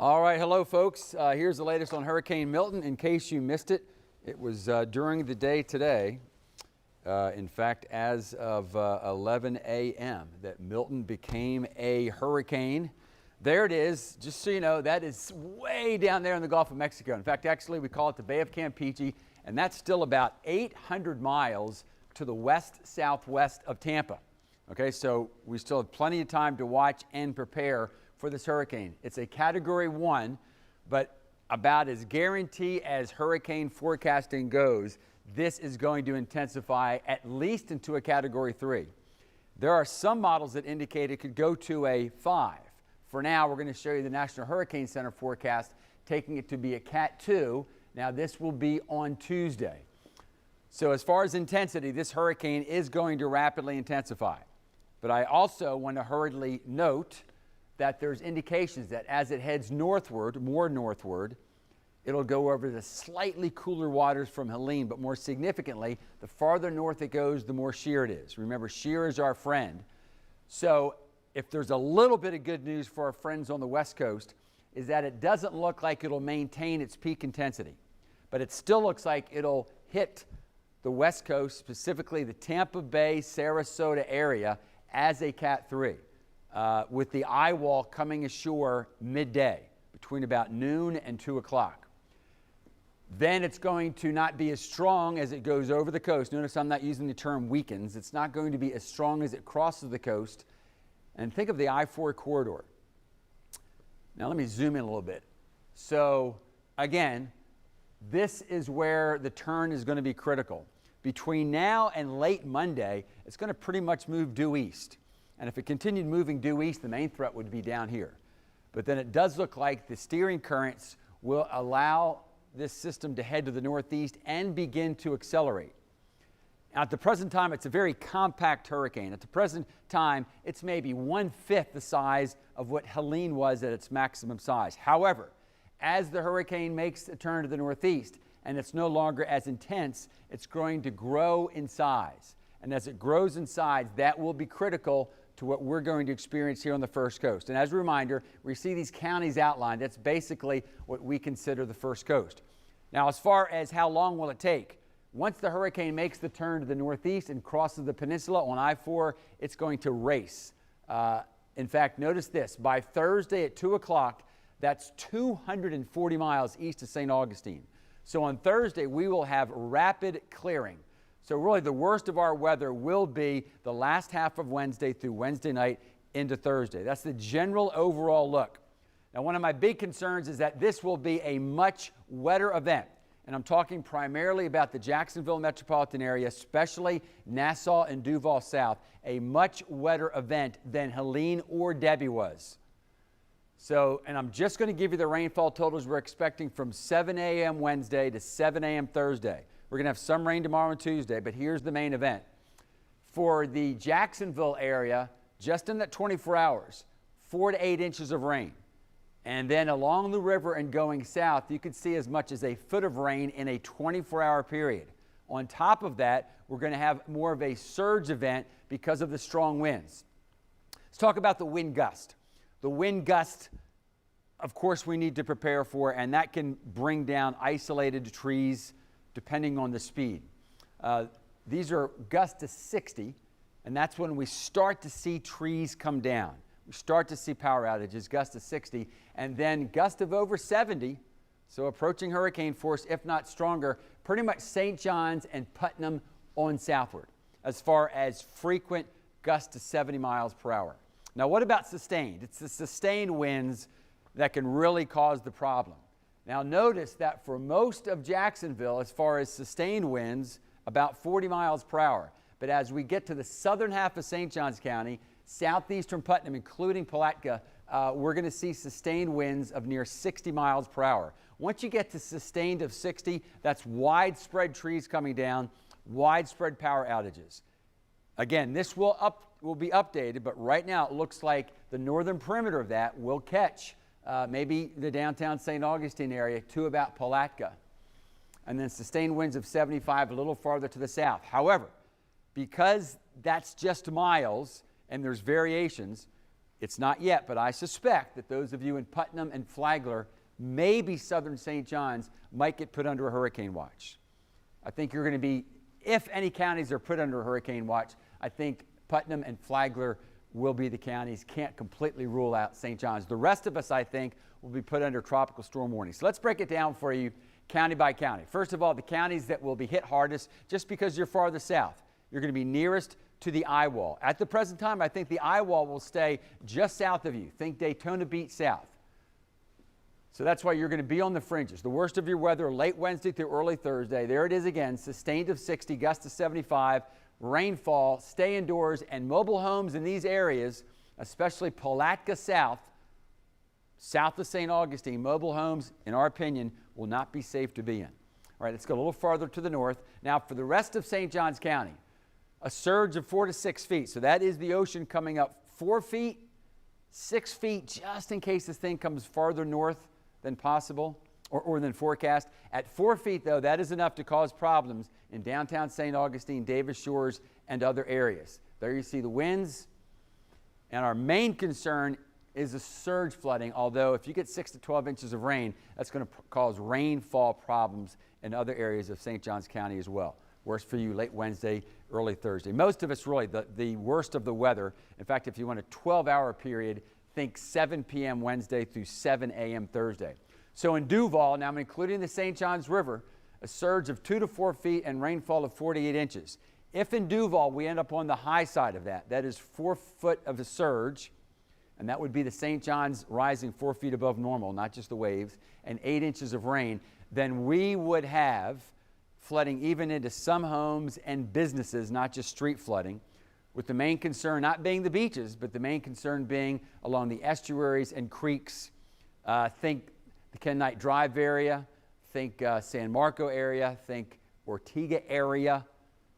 All right, hello folks. Here's the latest on Hurricane Milton. In case you missed it, it was during the day today, in fact, as of 11 a.m., that Milton became a hurricane. There it is. Just so you know, that is way down there in the Gulf of Mexico. In fact, actually, we call it the Bay of Campeche, and that's still about 800 miles to the west-southwest of Tampa. Okay, so we still have plenty of time to watch and prepare for this hurricane. It's a Category 1, but about as guaranteed as hurricane forecasting goes, this is going to intensify at least into a Category 3. There are some models that indicate it could go to a 5. For now, we're going to show you the National Hurricane Center forecast, taking it to be a Cat 2. Now, this will be on Tuesday. So as far as intensity, this hurricane is going to rapidly intensify. But I also want to hurriedly note that there's indications that as it heads northward, more northward, it'll go over the slightly cooler waters from Helene, but more significantly, the farther north it goes, the more shear it is. Remember, shear is our friend. So if there's a little bit of good news for our friends on the West Coast, is that it doesn't look like it'll maintain its peak intensity, but it still looks like it'll hit the West Coast, specifically the Tampa Bay, Sarasota area, as a Cat 3. With the eye wall coming ashore midday, between about noon and 2 o'clock. Then it's going to not be as strong as it goes over the coast. Notice I'm not using the term weakens. It's not going to be as strong as it crosses the coast. And think of the I-4 corridor. Now let me zoom in a little bit. So again, this is where the turn is going to be critical. Between now and late Monday, it's going to pretty much move due east. And if it continued moving due east, the main threat would be down here. But then it does look like the steering currents will allow this system to head to the northeast and begin to accelerate. Now, at the present time, it's a very compact hurricane. At the present time, it's maybe 1/5 the size of what Helene was at its maximum size. However, as the hurricane makes a turn to the northeast and it's no longer as intense, it's going to grow in size. And as it grows in size, that will be critical to what we're going to experience here on the First Coast. And as a reminder, we see these counties outlined. That's basically what we consider the First Coast. Now, as far as how long will it take, once the hurricane makes the turn to the northeast and crosses the peninsula on I-4, it's going to race. In fact, notice this. By Thursday at 2 o'clock, that's 240 miles east of St. Augustine. So on Thursday, we will have rapid clearing. So really the worst of our weather will be the last half of Wednesday through Wednesday night into Thursday. That's the general overall look. Now, one of my big concerns is that this will be a much wetter event. And I'm talking primarily about the Jacksonville metropolitan area, especially Nassau and Duval South, a much wetter event than Helene or Debbie was. So, and I'm just going to give you the rainfall totals we're expecting from 7 a.m. Wednesday to 7 a.m. Thursday. We're going to have some rain tomorrow and Tuesday, but here's the main event. For the Jacksonville area, just in that 24 hours, 4 to 8 inches of rain. And then along the river and going south, you could see as much as a foot of rain in a 24-hour period. On top of that, we're going to have more of a surge event because of the strong winds. Let's talk about the wind gust. The wind gust, of course, we need to prepare for, and that can bring down isolated trees depending on the speed. These are gusts to 60, and that's when we start to see trees come down. We start to see power outages, gusts to 60, and then gusts of over 70, so approaching hurricane force, if not stronger, pretty much St. John's and Putnam on southward, as far as frequent gusts to 70 miles per hour. Now, what about sustained? It's the sustained winds that can really cause the problem. Now, notice that for most of Jacksonville, as far as sustained winds, about 40 miles per hour. But as we get to the southern half of St. Johns County, southeastern Putnam, including Palatka, we're going to see sustained winds of near 60 miles per hour. Once you get to sustained of 60, that's widespread trees coming down, widespread power outages. Again, this will be updated, but right now it looks like the northern perimeter of that will catch maybe the downtown St. Augustine area to about Palatka. And then sustained winds of 75 a little farther to the south. However, because that's just miles and there's variations, It's not yet, but I suspect that those of you in Putnam and Flagler, maybe southern St. John's, might get put under a hurricane watch. I think you're going to be, if any counties are put under a hurricane watch, I think Putnam and Flagler will be the counties. Can't completely rule out St. John's. The rest of us, I think, will be put under tropical storm warning. So let's break it down for you county by county. First of all, the counties that will be hit hardest, just because you're farther south, you're going to be nearest to the eye wall. At the present time, I think the eye wall will stay just south of you. Think Daytona Beach south. So that's why you're going to be on the fringes. The worst of your weather late Wednesday through early Thursday. There it is again, sustained of 60, gusts to 75, rainfall, stay indoors, and mobile homes in these areas, especially Palatka south of St. Augustine, mobile homes, in our opinion, will not be safe to be in. All right, let's go a little farther to the north. Now, for the rest of St. Johns County, a surge of 4 to 6 feet. So that is the ocean coming up 4 feet, 6 feet, just in case this thing comes farther north than possible or than forecast. At 4 feet, though, that is enough to cause problems in downtown St. Augustine, Davis Shores, and other areas. There you see the winds. And our main concern is the surge flooding, although if you get 6 to 12 inches of rain, that's going to cause rainfall problems in other areas of St. Johns County as well. Worse for you late Wednesday, early Thursday. Most of us really, the worst of the weather. In fact, if you want a 12-hour period, think 7 p.m. Wednesday through 7 a.m. Thursday. So in Duval, now I'm including the St. Johns River, a surge of 2 to 4 feet and rainfall of 48 inches. If in Duval we end up on the high side of that, that is 4 foot of a surge, and that would be the St. Johns rising 4 feet above normal, not just the waves, and 8 inches of rain, then we would have flooding even into some homes and businesses, not just street flooding, with the main concern not being the beaches, but the main concern being along the estuaries and creeks. Think the Ken Knight Drive area, think San Marco area, think Ortega area,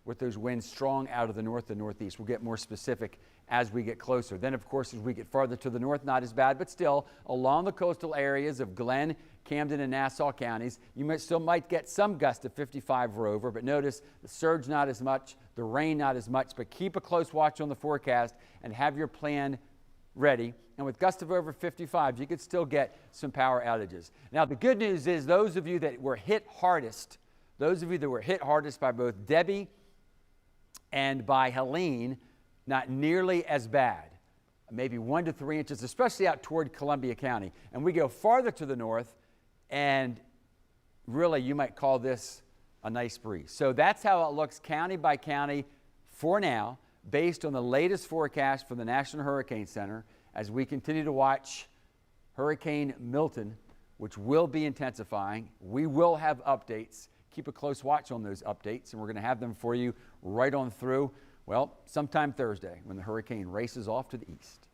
with those winds strong out of the north and northeast. We'll get more specific as we get closer. Then, of course, as we get farther to the north, not as bad, but still along the coastal areas of Glenn, Camden, and Nassau counties, you still might get some gusts of 55 or over, but notice the surge not as much, the rain not as much, but keep a close watch on the forecast and have your plan ready. And with gusts of over 55, you could still get some power outages. Now, the good news is those of you that were hit hardest, by both Debbie and by Helene, not nearly as bad, maybe 1 to 3 inches, especially out toward Columbia County. And we go farther to the north, and really you might call this a nice breeze. So that's how it looks county by county for now, based on the latest forecast from the National Hurricane Center, as we continue to watch Hurricane Milton, which will be intensifying. We will have updates. Keep a close watch on those updates, and we're going to have them for you right on through, well, sometime Thursday when the hurricane races off to the east.